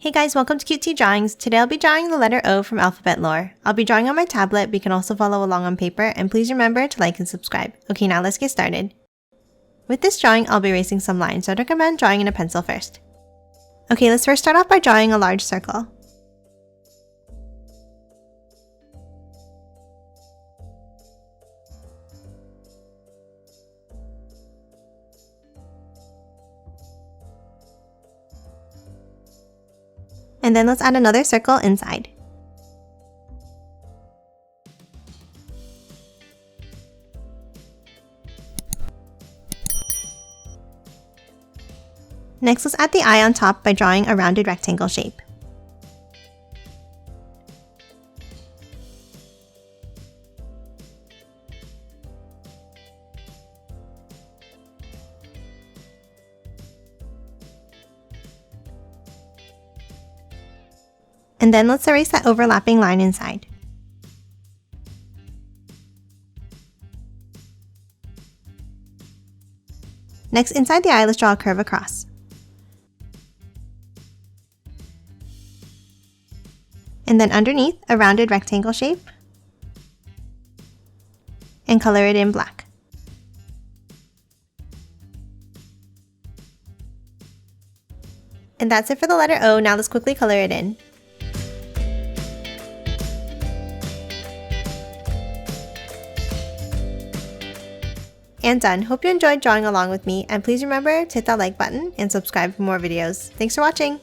Hey guys, welcome to QT Drawings. Today I'll be drawing the letter O from alphabet lore. I'll be drawing on my tablet, but you can also follow along on paper, and please remember to like and subscribe. Okay, now let's get started. With this drawing, I'll be erasing some lines, so I'd recommend drawing in a pencil first. Okay, let's first start off by drawing a large circle. And then let's add another circle inside. Next, let's add the eye on top by drawing a rounded rectangle shape. And then let's erase that overlapping line inside. Next, inside the eye, let's draw a curve across. And then underneath, a rounded rectangle shape. And color it in black. And that's it for the letter O. Now let's quickly color it in. And done. Hope you enjoyed drawing along with me, and please remember to hit that like button and subscribe for more videos. Thanks for watching!